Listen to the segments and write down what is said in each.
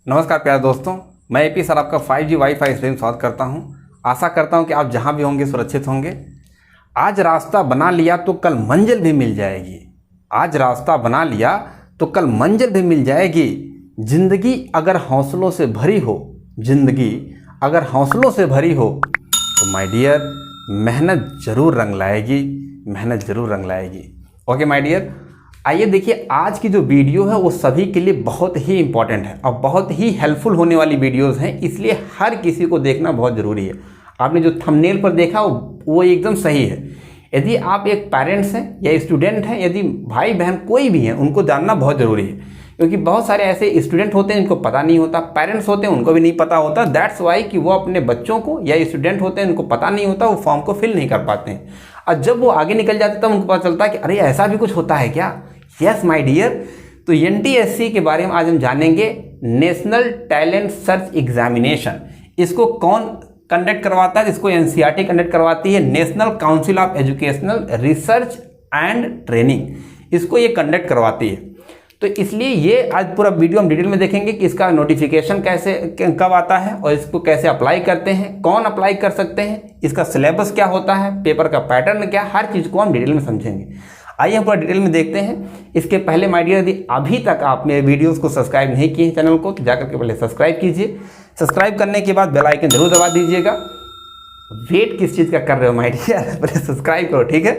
नमस्कार प्यारे दोस्तों, मैं एपी सर आपका 5G वाईफाई स्ट्रीम स्वागत करता हूं। आशा करता हूं कि आप जहां भी होंगे सुरक्षित होंगे। आज रास्ता बना लिया तो कल मंजिल भी मिल जाएगी। आज रास्ता बना लिया तो कल मंजिल भी मिल जाएगी। जिंदगी अगर हौसलों से भरी हो, जिंदगी अगर हौसलों से भरी हो तो माय डियर मेहनत ज़रूर रंग लाएगी, मेहनत ज़रूर रंग लाएगी। ओके माय डियर, आइए देखिए आज की जो वीडियो है वो सभी के लिए बहुत ही इंपॉर्टेंट है और बहुत ही हेल्पफुल होने वाली वीडियोस हैं, इसलिए हर किसी को देखना बहुत ज़रूरी है। आपने जो थंबनेल पर देखा वो एकदम सही है। यदि आप एक पेरेंट्स हैं या स्टूडेंट हैं, यदि भाई बहन कोई भी हैं, उनको जानना बहुत ज़रूरी है, क्योंकि बहुत सारे ऐसे स्टूडेंट होते हैं जिनको पता नहीं होता, पेरेंट्स होते हैं उनको भी नहीं पता होता। दैट्स वाई कि वो अपने बच्चों को, या स्टूडेंट होते हैं उनको पता नहीं होता, वो फॉर्म को फिल नहीं कर पाते हैं। और जब वो आगे निकल जाते तब उनको पता चलता है कि अरे ऐसा भी कुछ होता है क्या। यस माय डियर, तो एनटीएससी के बारे में आज हम जानेंगे। नेशनल टैलेंट सर्च एग्जामिनेशन, इसको कौन कंडक्ट करवाता है? इसको एनसीईआरटी कंडक्ट करवाती है। National council of educational research and training इसको ये कंडक्ट करवाती है। तो इसलिए ये आज पूरा वीडियो हम डिटेल में देखेंगे कि इसका नोटिफिकेशन कैसे कब आता है और इसको कैसे अप्लाई करते हैं, कौन अप्लाई कर सकते हैं, इसका सिलेबस क्या होता है, पेपर का पैटर्न क्या, हर चीज़ को हम डिटेल में समझेंगे। आइए हम पूरा डिटेल में देखते हैं। इसके पहले माय डियर, यदि अभी तक आप मेरे वीडियोस को सब्सक्राइब नहीं किए चैनल को, तो जाकर के पहले सब्सक्राइब कीजिए। सब्सक्राइब करने के बाद बेल आइकन जरूर दबा दीजिएगा। वेट किस चीज़ का कर रहे हो माय डियर, पहले सब्सक्राइब करो, ठीक है।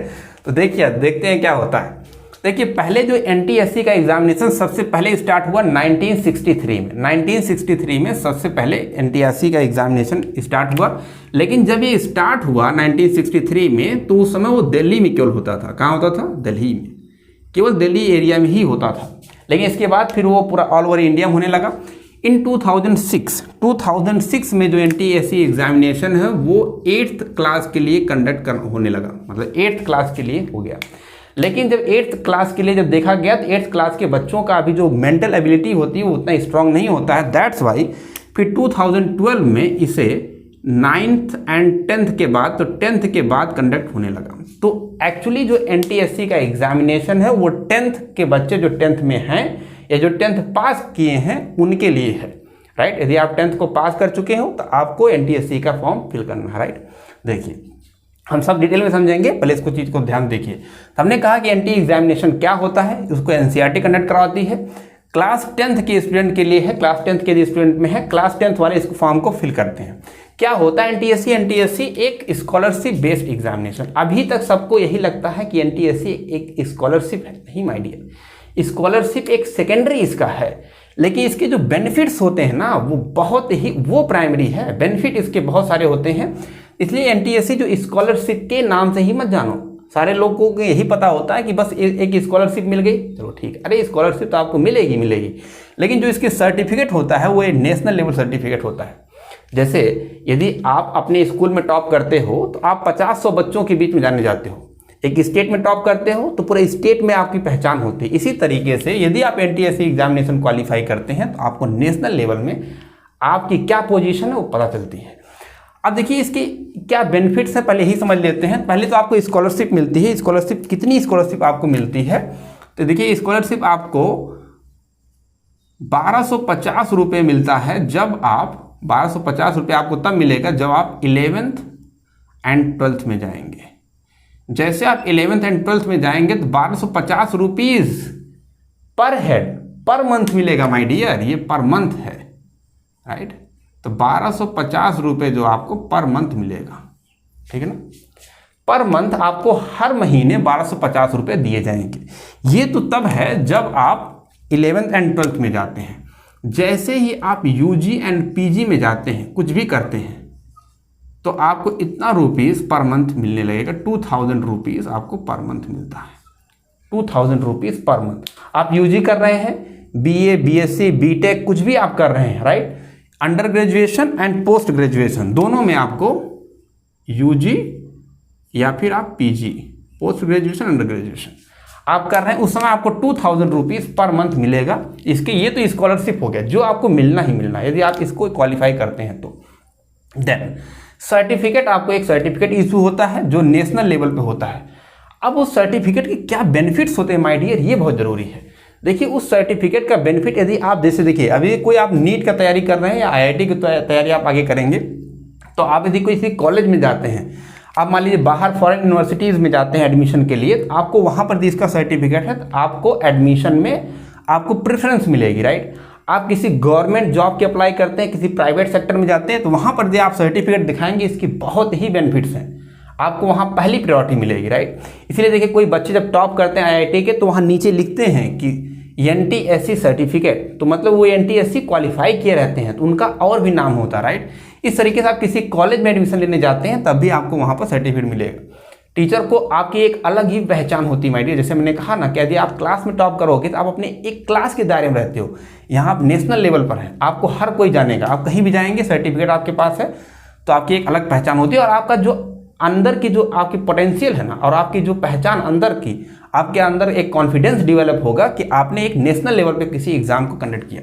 तो देखिए देखते हैं क्या होता है। देखिए पहले जो एनटीएससी का एग्जामिनेशन सबसे पहले स्टार्ट हुआ 1963 में। 1963 में सबसे पहले एनटीएससी का एग्जामिनेशन स्टार्ट हुआ। लेकिन जब ये स्टार्ट हुआ 1963 में, तो उस समय वो दिल्ली में केवल होता था। कहाँ होता था? दिल्ली में, केवल दिल्ली एरिया में ही होता था। लेकिन इसके बाद फिर वो पूरा ऑल ओवर इंडिया होने लगा। इन 2006 में जो एनटीएससी एग्जामिनेशन है वो 8th क्लास के लिए कंडक्ट होने लगा, मतलब 8th क्लास के लिए हो गया। लेकिन जब 8th क्लास के लिए जब देखा गया तो 8th क्लास के बच्चों का अभी जो मेंटल एबिलिटी होती है वो उतना स्ट्रांग नहीं होता है। दैट्स वाई फिर 2012 में इसे 9th एंड 10th के बाद, तो 10th के बाद कंडक्ट होने लगा। तो एक्चुअली जो एनटीएससी का एग्जामिनेशन है वो 10th के बच्चे जो 10th में हैं या जो 10th पास किए हैं उनके लिए है, राइट। यदि आप 10th को पास कर चुके हो तो आपको एनटीएससी का फॉर्म फिल करना है, राइट। देखिए हम सब डिटेल में समझेंगे, पहले इसको चीज़ को ध्यान देखिए। तो हमने कहा कि एनटी एग्जामिनेशन क्या होता है, उसको एनसीईआरटी कंडक्ट करवाती है। क्लास 10th के स्टूडेंट के लिए है, क्लास 10th के स्टूडेंट में है, क्लास 10th वाले इस फॉर्म को फिल करते हैं। क्या होता है एनटीएससी? एनटीएससी एक स्कॉलरशिप बेस्ड एग्जामिनेशन। अभी तक सबको यही लगता है कि एनटीएससी एक स्कॉलरशिप है। नहीं माय डियर, स्कॉलरशिप एक सेकेंडरी इसका है, लेकिन इसके जो बेनिफिट्स होते हैं ना वो बहुत ही, वो प्राइमरी है। बेनिफिट इसके बहुत सारे होते हैं। इसलिए एनटीएससी जो स्कॉलरशिप के नाम से ही मत जानो। सारे लोगों को यही पता होता है कि बस एक स्कॉलरशिप मिल गई, चलो ठीक है। अरे स्कॉलरशिप तो आपको मिलेगी, लेकिन जो इसके सर्टिफिकेट होता है वो एक नेशनल लेवल सर्टिफिकेट होता है। जैसे यदि आप अपने स्कूल में टॉप करते हो तो आप 50-100 बच्चों के बीच में जाने जाते हो। एक स्टेट में टॉप करते हो तो पूरे स्टेट में आपकी पहचान होती है। इसी तरीके से यदि आप एनटीएससी एग्जामिनेशन क्वालिफाई करते हैं तो आपको नेशनल लेवल में आपकी क्या पोजीशन है वो पता चलती है। अब देखिए इसकी क्या बेनिफिट्स है, पहले ही समझ लेते हैं। पहले तो आपको स्कॉलरशिप मिलती है। स्कॉलरशिप, कितनी स्कॉलरशिप आपको मिलती है? तो देखिए स्कॉलरशिप आपको 1250 रुपये मिलता है। जब आप 1250 रुपये आपको तब मिलेगा जब आप 11th एंड 12th में जाएंगे। जैसे आप 11th एंड 12th में जाएंगे तो 1250 rupees per head per month मिलेगा माय डियर, ये पर मंथ है, राइट। तो 1250 रुपये जो आपको पर मंथ मिलेगा, ठीक है ना। पर मंथ आपको हर महीने 1250 रुपये दिए जाएंगे। ये तो तब है जब आप 11th एंड 12th में जाते हैं। जैसे ही आप यूजी एंड पीजी में जाते हैं, कुछ भी करते हैं, तो आपको इतना रुपीस पर मंथ मिलने लगेगा। 2000 रुपीज़ आपको पर मंथ मिलता है। 2000 रुपीज़ पर मंथ। आप यूजी कर रहे हैं, बीए, बीएससी, बीटेक कुछ भी आप कर रहे हैं, right. Under graduation and post graduation दोनों में आपको यूजी या फिर आप PG, post graduation, under graduation आप कर रहे हैं, उस समय आपको 2000 रुपीज़ पर मंथ मिलेगा। इसके ये तो स्कॉलरशिप हो गया जो आपको मिलना ही मिलना है यदि आप इसको क्वालिफाई करते हैं तो। देन सर्टिफिकेट, आपको एक सर्टिफिकेट इशू होता है जो नेशनल लेवल पे होता है। अब उस सर्टिफिकेट के क्या बेनिफिट्स होते हैं माय डियर, ये बहुत जरूरी है। देखिए उस सर्टिफिकेट का बेनिफिट यदि आप जैसे देखिए अभी कोई आप नीट का तैयारी कर रहे हैं या आईआईटी की तैयारी आप आगे करेंगे, तो आप यदि किसी कॉलेज में जाते हैं, आप मान लीजिए बाहर फॉरेन यूनिवर्सिटीज़ में जाते हैं एडमिशन के लिए, तो आपको वहाँ पर यदि इसका सर्टिफिकेट है तो आपको एडमिशन में आपको प्रेफरेंस मिलेगी, राइट। आप किसी गवर्नमेंट जॉब के अप्लाई करते हैं, किसी प्राइवेट सेक्टर में जाते हैं, तो वहाँ पर यदि आप सर्टिफिकेट दिखाएंगे, इसकी बहुत ही बेनिफिट्स हैं, आपको वहाँ पहली प्रायोरिटी मिलेगी, राइट। इसलिए देखिए कोई बच्चे जब टॉप करते हैं आईआईटी के, तो वहाँ नीचे लिखते हैं कि एनटीएससी सर्टिफिकेट, तो मतलब वो एनटीएससी क्वालिफाई किए रहते हैं, तो उनका और भी नाम होता है, राइट। इस तरीके से आप किसी कॉलेज में एडमिशन लेने जाते हैं तब भी आपको वहाँ पर सर्टिफिकेट मिलेगा। टीचर को आपकी एक अलग ही पहचान होती है माय डियर। जैसे मैंने कहा ना कि यदि आप क्लास में टॉप करोगे तो आप अपने एक क्लास के दायरे में रहते हो, यहाँ आप नेशनल लेवल पर हैं, आपको हर कोई जानेगा, आप कहीं भी जाएंगे सर्टिफिकेट आपके पास है तो आपकी एक अलग पहचान होती है। और आपका जो अंदर की जो आपकी पोटेंशियल है ना, और आपकी जो पहचान अंदर की, आपके अंदर एक कॉन्फिडेंस डेवलप होगा कि आपने एक नेशनल लेवल पे किसी एग्जाम को कंडक्ट किया।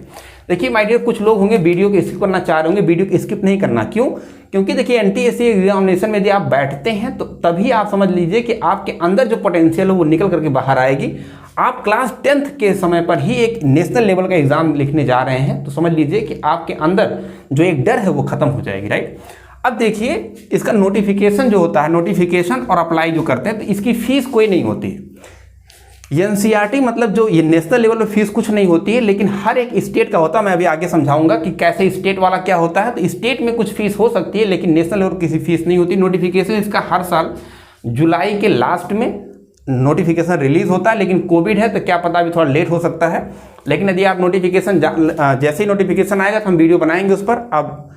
देखिए माय डियर, कुछ लोग होंगे वीडियो को स्किप करना चाह रहे होंगे, वीडियो को स्किप नहीं करना। क्यों? क्योंकि देखिए एनटीएससी एग्जामिनेशन में यदि आप बैठते हैं तो तभी आप समझ लीजिए कि आपके अंदर जो पोटेंशियल है वो निकल करके बाहर आएगी। आप क्लास 10th के समय पर ही एक नेशनल लेवल का एग्जाम लिखने जा रहे हैं, तो समझ लीजिए कि आपके अंदर जो एक डर है वो खत्म हो जाएगी, राइट। अब देखिए इसका नोटिफिकेशन जो होता है, नोटिफिकेशन और अप्लाई जो करते हैं, तो इसकी फीस कोई नहीं होती है। एनसीईआरटी मतलब जो ये नेशनल लेवल पे फीस कुछ नहीं होती है, लेकिन हर एक स्टेट का होता है। मैं अभी आगे समझाऊंगा कि कैसे स्टेट वाला क्या होता है। तो स्टेट में कुछ फीस हो सकती है, लेकिन नेशनल लेवल किसी फीस नहीं होती। नोटिफिकेशन इसका हर साल जुलाई के लास्ट में नोटिफिकेशन रिलीज होता है, लेकिन कोविड है तो क्या पता अभी थोड़ा लेट हो सकता है। लेकिन यदि आप नोटिफिकेशन जैसे ही नोटिफिकेशन आएगा तो हम वीडियो बनाएंगे उस पर, आप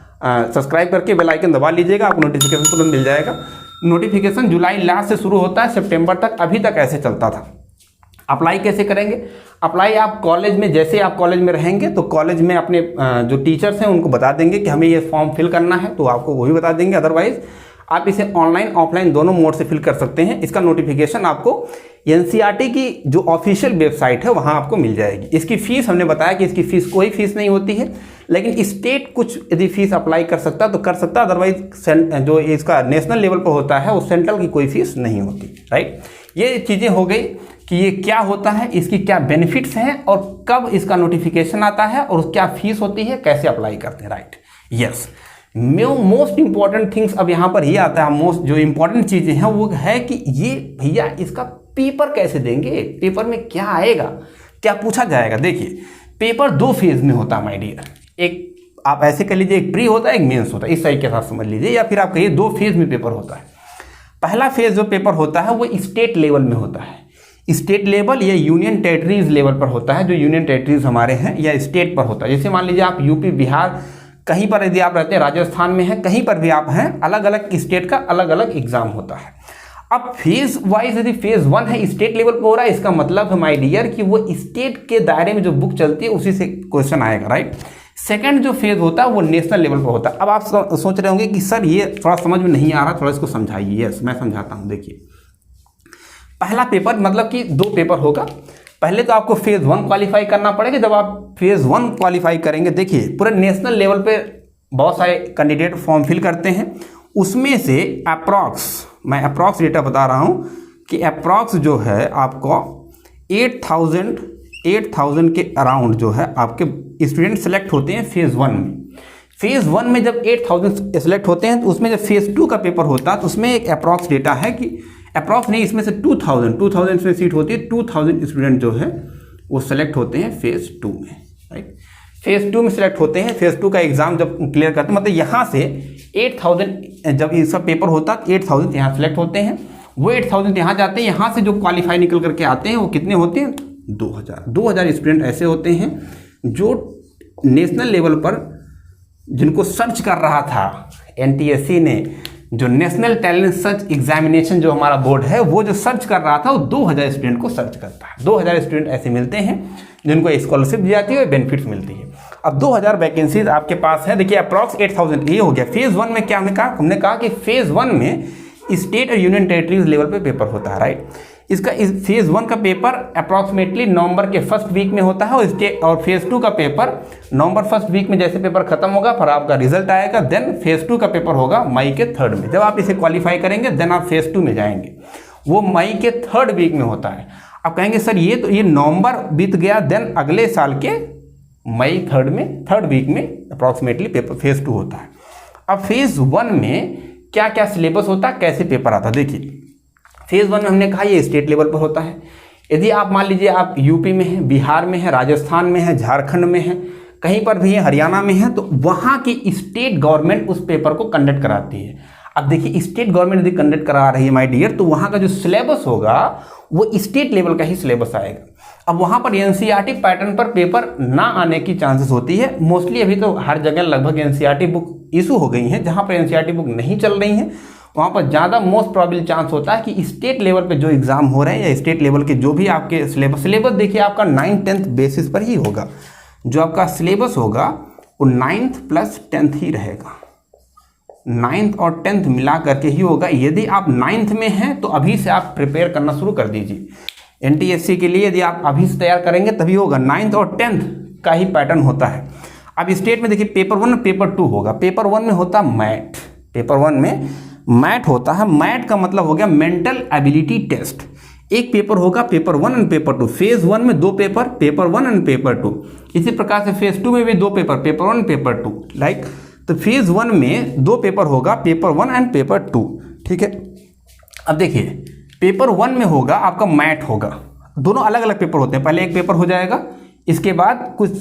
सब्सक्राइब करके बेल आइकन दबा लीजिएगा, आपको नोटिफिकेशन तुरंत मिल जाएगा। नोटिफिकेशन जुलाई लास्ट से शुरू होता है, सितंबर तक अभी तक ऐसे चलता था। अप्लाई कैसे करेंगे? अप्लाई आप कॉलेज में, जैसे आप कॉलेज में रहेंगे तो कॉलेज में अपने जो टीचर्स हैं उनको बता देंगे कि हमें ये फॉर्म फिल करना है, तो आपको वही बता देंगे। अदरवाइज आप इसे ऑनलाइन ऑफलाइन दोनों मोड से फिल कर सकते हैं। इसका नोटिफिकेशन आपको एनसीईआरटी की जो ऑफिशियल वेबसाइट है वहाँ आपको मिल जाएगी। इसकी फीस हमने बताया कि इसकी फीस कोई फीस नहीं होती है, लेकिन स्टेट कुछ यदि फीस अप्लाई कर सकता है तो कर सकता है, अदरवाइज जो इसका नेशनल लेवल पर होता है वो सेंट्रल की कोई फीस नहीं होती, राइट। ये चीज़ें हो गई कि ये क्या होता है, इसकी क्या बेनिफिट्स हैं और कब इसका नोटिफिकेशन आता है और क्या फीस होती है, कैसे अप्लाई करते हैं, right. Yes, most important things अब यहाँ पर ही आता है। मोस्ट जो इंपॉर्टेंट चीज़ें हैं वो है कि ये भैया इसका पेपर कैसे देंगे, पेपर में क्या आएगा, क्या पूछा जाएगा। देखिए पेपर 2 फेज में होता है माय डियर। एक आप ऐसे कर लीजिए, एक प्री होता है, एक मेंस होता है, इस तरीके के साथ समझ लीजिए, या फिर आप कहिए 2 फेज में पेपर होता है। पहला फेज जो पेपर होता है वो स्टेट लेवल में होता है। स्टेट लेवल या यूनियन टेरिटरीज लेवल पर होता है, जो यूनियन टेरिटरीज हमारे हैं या स्टेट पर होता है। जैसे मान लीजिए आप यूपी, बिहार, कहीं पर यदि आप रहते हैं, राजस्थान में हैं, कहीं पर भी आप हैं, अलग अलग स्टेट का अलग अलग एग्जाम होता है। अब फेज वाइज यदि फेज 1 है, स्टेट लेवल पर हो रहा है, इसका मतलब है माय डियर कि वो स्टेट के दायरे में जो बुक चलती है उसी से क्वेश्चन आएगा, राइट। सेकंड जो फेज होता है वो नेशनल लेवल पर होता है। अब आप सोच रहे होंगे कि सर ये थोड़ा समझ में नहीं आ रहा, थोड़ा इसको समझाइए। यस, मैं समझाता हूँ। देखिए पहला पेपर मतलब कि 2 पेपर होगा। पहले तो आपको फेज 1 क्वालिफाई करना पड़ेगा। जब आप फेज 1 क्वालिफाई करेंगे, देखिए पूरे नेशनल लेवल पे बहुत सारे कैंडिडेट फॉर्म फिल करते हैं, उसमें से मैं अप्रॉक्स डेटा बता रहा हूँ कि अप्रॉक्स जो है आपको 8,000 के अराउंड जो है आपके स्टूडेंट सेलेक्ट होते हैं फेज 1 में। फेज 1 में जब 8,000 सेलेक्ट होते हैं तो उसमें जब फेज 2 का पेपर होता है तो उसमें एक अप्रॉक्स डेटा है कि अप्रॉक्स नहीं, इसमें से 2,000 इसमें सीट होती है, 2,000 स्टूडेंट जो है वो सेलेक्ट होते हैं फेज 2 में, राइट। फेज 2 में सेलेक्ट होते हैं। फेज 2 का एग्जाम जब क्लियर करते हैं, मतलब यहाँ से 8,000 जब इसका पेपर होता है 8,000 यहाँ सेलेक्ट होते हैं, वो 8,000 यहाँ जाते हैं। यहाँ से जो क्वालिफाई निकल करके आते हैं वो कितने होते हैं? 2,000 स्टूडेंट ऐसे होते हैं जो नेशनल लेवल पर जिनको सर्च कर रहा था एनटीएससी ने, जो नेशनल टैलेंट सर्च एग्जामिनेशन जो हमारा बोर्ड है वो जो सर्च कर रहा था वो 2,000 स्टूडेंट को सर्च करता है। 2,000 स्टूडेंट ऐसे मिलते हैं जिनको स्कॉलरशिप दी जाती है और बेनिफिट्स मिलती है। अब 2,000 वैकेंसीज आपके पास है। देखिए अप्रॉक्स 8,000 ये हो गया। फेज 1 में क्या हमने कहा कि फेज 1 में स्टेट और यूनियन टेरिटरीज लेवल पे पेपर होता है, राइट। इसका फेज 1 का पेपर अप्रॉक्सीमेटली नवंबर के फर्स्ट वीक में होता है और फेज 2 का पेपर नवंबर फर्स्ट वीक में जैसे पेपर खत्म होगा फिर आपका रिजल्ट आएगा। देन फेज 2 का पेपर होगा मई के 3rd में। जब आप इसे क्वालिफाई करेंगे देन आप फेज 2 में जाएंगे, वो मई के 3rd वीक में होता है। अब कहेंगे सर ये नवंबर बीत गया, देन अगले साल के मई थर्ड वीक में अप्रॉक्सीमेटली पेपर फेज 2 होता है। अब फेज 1 में क्या क्या सिलेबस होता है, कैसे पेपर आता है। देखिए फेज 1 में हमने कहा ये स्टेट लेवल पर होता है। यदि आप मान लीजिए आप यूपी में हैं, बिहार में हैं, राजस्थान में हैं, झारखंड में हैं, कहीं पर भी है, हरियाणा में है, तो वहाँ की स्टेट गवर्नमेंट उस पेपर को कंडक्ट कराती है। अब देखिए स्टेट गवर्नमेंट यदि कंडक्ट करा रही है माय डियर, तो वहाँ का जो सिलेबस होगा वो स्टेट लेवल का ही सिलेबस आएगा। अब वहाँ पर एनसीईआरटी पैटर्न पर पेपर ना आने की चांसेस होती है। मोस्टली अभी तो हर जगह लगभग एनसीईआरटी बुक इशू हो गई हैं। जहाँ पर एनसीईआरटी बुक नहीं चल रही हैं वहाँ पर ज़्यादा मोस्ट प्रॉबेबल चांस होता है कि स्टेट लेवल पे जो एग्जाम हो रहे हैं या स्टेट लेवल के जो भी आपके सिलेबस देखिए आपका 9th 10th बेसिस पर ही होगा। जो आपका सिलेबस होगा वो 9th प्लस 10th ही रहेगा, 9th और 10th मिला करके ही होगा। यदि आप 9th में हैं तो अभी से आप प्रिपेयर करना शुरू कर दीजिए। एनटीएससी के लिए यदि आप अभी से तैयार करेंगे तभी होगा। 9th और 10th का ही पैटर्न होता है। अब स्टेट में देखिए पेपर 1 पेपर 2 होगा। पेपर 1 में होता मैथ, पेपर 1 में मैथ होता है। मैथ का मतलब हो गया मेंटल एबिलिटी टेस्ट। एक पेपर होगा पेपर 1 एंड पेपर 2। फेज 1 में 2 पेपर, पेपर 1 एंड पेपर 2। इसी प्रकार से फेज 2 में भी 2 पेपर, पेपर 1 पेपर 2 लाइक। तो फेज 1 में 2 पेपर होगा, पेपर 1 एंड पेपर 2, ठीक है। अब देखिए पेपर 1 में होगा आपका मैथ होगा। दोनों अलग अलग पेपर होते हैं। पहले एक पेपर हो जाएगा, इसके बाद कुछ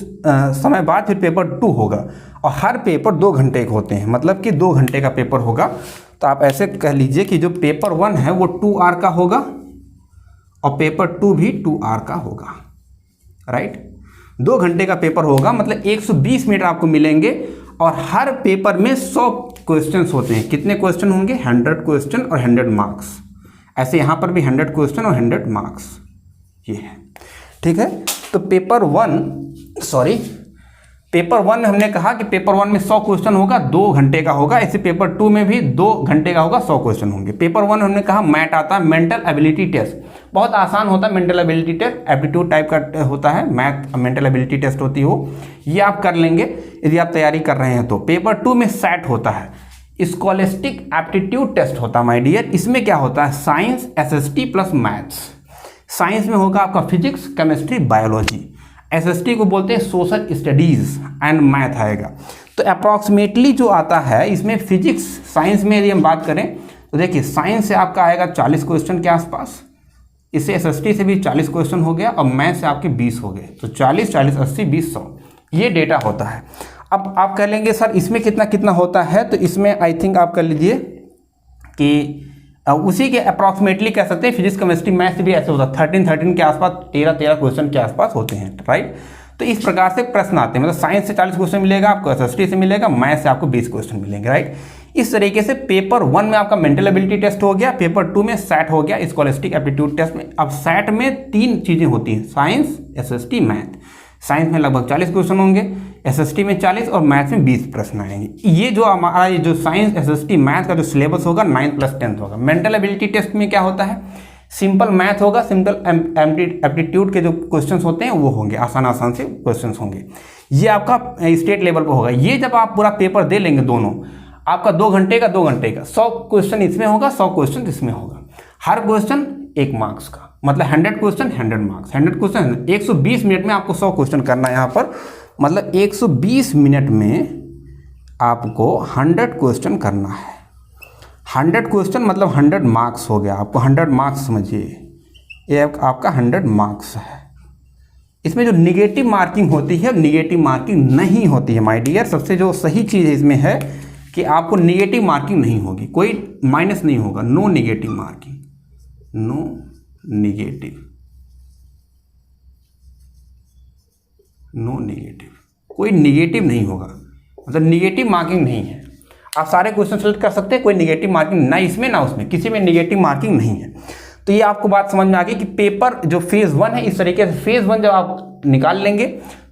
समय बाद फिर पेपर 2 होगा, और हर पेपर 2 घंटे के होते हैं, मतलब कि 2 घंटे का पेपर होगा। तो आप ऐसे कह लीजिए कि जो पेपर 1 है वो 2 आवर का होगा और पेपर 2 भी 2 आवर का होगा, राइट। 2 घंटे का पेपर होगा, मतलब 120 मिनट आपको मिलेंगे। और हर पेपर में 100 क्वेश्चंस होते हैं। कितने क्वेश्चन होंगे? 100 क्वेश्चन और 100 मार्क्स। ऐसे यहाँ पर भी 100 क्वेश्चन और 100 मार्क्स ये है, ठीक है। तो पेपर 1 में हमने कहा कि पेपर 1 में 100 क्वेश्चन होगा, 2 घंटे का होगा। ऐसे पेपर 2 में भी 2 घंटे का होगा, 100 क्वेश्चन होंगे। पेपर 1 हमने कहा मैथ आता है, मेंटल एबिलिटी टेस्ट। बहुत आसान होता है mental ability test, aptitude type का होता है। मैथ मेंटल एबिलिटी टेस्ट होती हो, ये आप कर लेंगे यदि आप तैयारी कर रहे हैं तो। पेपर 2 में सैट होता है, स्कॉलिस्टिक एप्टीट्यूड टेस्ट होता है माय डियर। इसमें क्या होता है? Science, SST plus maths. Science में होगा आपका फिजिक्स, केमिस्ट्री, बायोलॉजी। एसएसटी को बोलते हैं सोशल स्टडीज एंड मैथ आएगा। तो अप्रॉक्सीमेटली जो आता है इसमें फिजिक्स, साइंस में यदि हम बात करें तो देखिए साइंस से आपका आएगा 40 क्वेश्चन के आसपास। इससे एसएसटी से भी 40 क्वेश्चन हो गया और मैथ से आपके 20 हो गए। तो 40, 40, 80, 20, 100 ये डेटा होता है। अब आप कह लेंगे सर इसमें कितना कितना होता है, तो इसमें आई थिंक आप कर लीजिए कि उसी के अप्रॉक्सीमेटली कह सकते हैं। फिजिक्स, केमिस्ट्री, मैथ्स भी ऐसे होता है 13 के आसपास, 13 क्वेश्चन के आसपास होते हैं, राइट। तो इस प्रकार से प्रश्न आते हैं, मतलब साइंस से 40 क्वेश्चन मिलेगा आपको, एसएसटी से मिलेगा, मैथ से आपको 20 क्वेश्चन मिलेंगे, राइट। इस तरीके से पेपर 1 में आपका मेंटल एबिलिटी टेस्ट हो गया, पेपर 2 में सैट हो गया, स्कॉलिस्टिक एप्टीट्यूड टेस्ट में। अब सैट में 3 चीजें होती हैं, साइंस, एसएसटी, मैथ। साइंस में लगभग 40 क्वेश्चन होंगे, एसएसटी में 40 और मैथ में 20 प्रश्न आएंगे। ये जो हमारा ये जो साइंस, एसएसटी, मैथ का जो सिलेबस होगा 9 प्लस 10 होगा। मेंटल एबिलिटी टेस्ट में क्या होता है? सिंपल मैथ होगा, सिंपल एप्टीट्यूड के जो क्वेश्चंस होते हैं वो होंगे, आसान से क्वेश्चंस होंगे। ये आपका स्टेट लेवल पर होगा। ये जब आप पूरा पेपर दे लेंगे दोनों, आपका 2 घंटे का 100 क्वेश्चन इसमें होगा, 100 क्वेश्चन इसमें होगा। हर क्वेश्चन 1 मार्क्स का, मतलब 100 क्वेश्चन 100 मार्क्स। 100 क्वेश्चन 120 मिनट में आपको 100 क्वेश्चन करना है यहाँ पर, मतलब 120 मिनट में आपको 100 क्वेश्चन करना है। 100 क्वेश्चन मतलब 100 मार्क्स हो गया। आपको 100 मार्क्स समझिए, ये आपका 100 मार्क्स है। इसमें जो निगेटिव मार्किंग होती है, निगेटिव मार्किंग नहीं होती है माय डियर। सबसे जो सही चीज़ इसमें है कि आपको निगेटिव मार्किंग नहीं होगी, कोई माइनस नहीं होगा। No negative marking, no negative, no negative, कोई निगेटिव नहीं होगा, मतलब निगेटिव मार्किंग नहीं है। आप सारे क्वेश्चन सेलेक्ट कर सकते हैं, कोई निगेटिव मार्किंग ना इसमें ना उसमें, किसी में निगेटिव मार्किंग नहीं है। तो ये आपको बात समझ में आ गई कि पेपर जो फेज 1 है, इस तरीके से फेज 1 जब आप निकाल लेंगे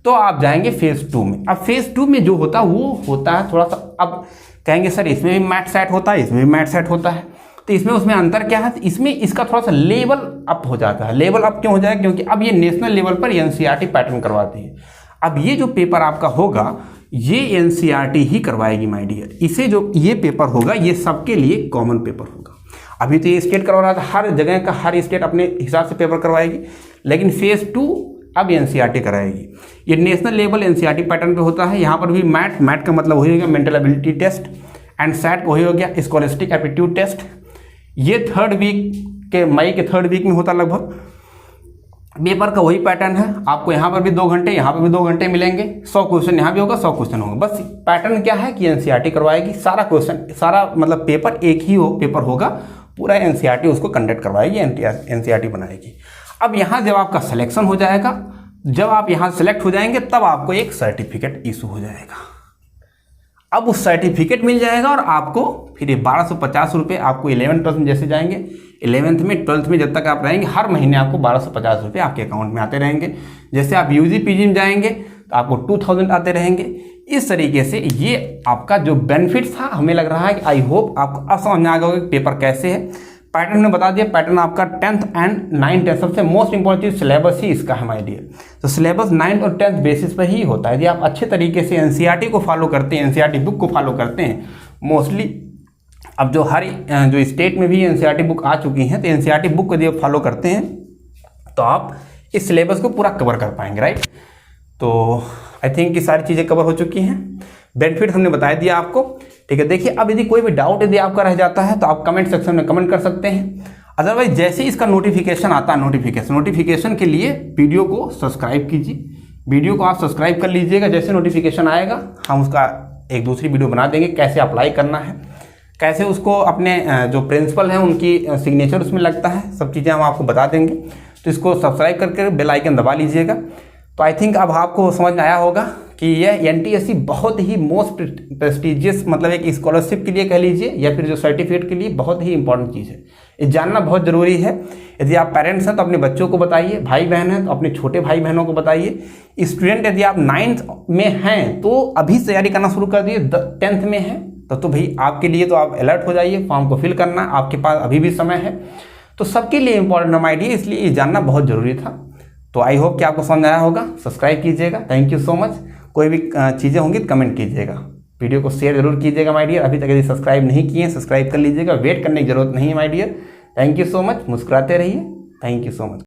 तो आप जाएंगे फेज 2 में। अब फेज 2 में जो होता है वो होता है थोड़ा सा, अब कहेंगे सर इसमें भी मैथ सेट होता है, इसमें भी मैथ सेट होता है, तो इसमें उसमें अंतर क्या है? इसमें इसका थोड़ा सा लेवल अप हो जाता है। लेवल अप क्यों हो जाएगा? क्योंकि अब ये नेशनल लेवल पर एनसीईआरटी पैटर्न करवाती है। अब ये जो पेपर आपका होगा ये एनसीईआरटी ही करवाएगी माय डियर। इसे जो ये पेपर होगा ये सबके लिए कॉमन पेपर होगा। अभी तो ये स्टेट करवा रहा था, हर जगह का हर स्टेट अपने हिसाब से पेपर करवाएगी, लेकिन फेज़ 2 अब एनसीईआरटी कराएगी। ये नेशनल लेवल एनसीईआरटी पैटर्न पे होता है। यहाँ पर भी मैट का मतलब वही हो गया mental ability test, and SAT वही हो गया स्कॉलिस्टिक एप्टीट्यूड टेस्ट। ये मई के थर्ड वीक में होता लगभग। पेपर का वही पैटर्न है, आपको यहाँ पर भी 2 घंटे, यहाँ पर भी 2 घंटे मिलेंगे। 100 क्वेश्चन यहाँ भी होगा, 100 क्वेश्चन होगा। बस पैटर्न क्या है कि एनसीईआरटी करवाएगी सारा क्वेश्चन, सारा मतलब पेपर एक ही पेपर होगा, पूरा एनसीईआरटी उसको कंडक्ट करवाएगी, एनसीईआरटी बनाएगी। अब यहाँ जब आपका सिलेक्शन हो जाएगा, जब आप यहाँ सेलेक्ट हो जाएंगे, तब आपको एक सर्टिफिकेट इशू हो जाएगा। अब उस सर्टिफिकेट मिल जाएगा और आपको फिर ये 1250 रुपये आपको 11th 12th में जैसे जाएंगे, 11th में 12th में जब तक आप रहेंगे, हर महीने आपको 1250 रुपये आपके अकाउंट में आते रहेंगे। जैसे आप यूजी पीजी में जाएंगे तो आपको 2000 आते रहेंगे। इस तरीके से ये आपका जो बेनिफिट था, हमें लग रहा है कि आई होप आपको अब समझ में आ गया कि पेपर कैसे है। पैटर्न ने बता दिया, पैटर्न आपका 10th एंड 9th है। सबसे मोस्ट इंपॉर्टेंट चीज सिलेबस ही इसका है माय डियर। तो सिलेबस 9th और 10th बेसिस पर ही होता है। यदि आप अच्छे तरीके से एनसीईआरटी को फॉलो करते हैं, एनसीईआरटी बुक को फॉलो करते हैं, मोस्टली अब जो स्टेट में भी एनसीईआरटी बुक आ चुकी हैं, तो एनसीईआरटी बुक को यदि आप फॉलो करते हैं तो आप इस सिलेबस को पूरा कवर कर पाएंगे, राइट। तो आई थिंक कि सारी चीज़ें कवर हो चुकी हैं, बेनिफिट हमने बता दिया आपको, ठीक है। देखिए, अब यदि कोई भी डाउट यदि आपका रह जाता है तो आप कमेंट सेक्शन में कमेंट कर सकते हैं। अदरवाइज जैसे ही इसका नोटिफिकेशन आता है, नोटिफिकेशन के लिए वीडियो को सब्सक्राइब कीजिए, वीडियो को आप सब्सक्राइब कर लीजिएगा। जैसे नोटिफिकेशन आएगा हम उसका एक दूसरी वीडियो बना देंगे, कैसे अप्लाई करना है, कैसे उसको अपने जो प्रिंसिपल हैं उनकी सिग्नेचर उसमें लगता है, सब चीज़ें हम आपको बता देंगे। तो इसको सब्सक्राइब करके बेल आइकन दबा लीजिएगा। तो आई थिंक अब आपको समझ में आया होगा कि यह एनटीएससी बहुत ही मोस्ट प्रेस्टिजियस, मतलब एक स्कॉलरशिप के लिए कह लीजिए या फिर जो सर्टिफिकेट के लिए बहुत ही इंपॉर्टेंट चीज़ है। ये जानना बहुत ज़रूरी है। यदि आप पेरेंट्स हैं तो अपने बच्चों को बताइए, भाई बहन हैं तो अपने छोटे भाई बहनों को बताइए। स्टूडेंट यदि आप 9th में हैं तो अभी तैयारी करना शुरू कर दिए, 10th में हैं तो भाई आपके लिए तो आप अलर्ट हो जाइए, फॉर्म को फिल करना आपके पास अभी भी समय है। तो सबके लिए इंपॉर्टेंट हम आइडिया, इसलिए ये जानना बहुत ज़रूरी था। तो आई होप कि आपको समझ आया होगा। सब्सक्राइब कीजिएगा, थैंक यू सो मच। कोई भी चीज़ें होंगी तो कमेंट कीजिएगा, वीडियो को शेयर जरूर कीजिएगा माय डियर। अभी तक यदि सब्सक्राइब नहीं किए हैं सब्सक्राइब कर लीजिएगा, वेट करने की जरूरत नहीं है my dear. Thank you so much, मुस्कुराते रहिए, थैंक यू सो मच।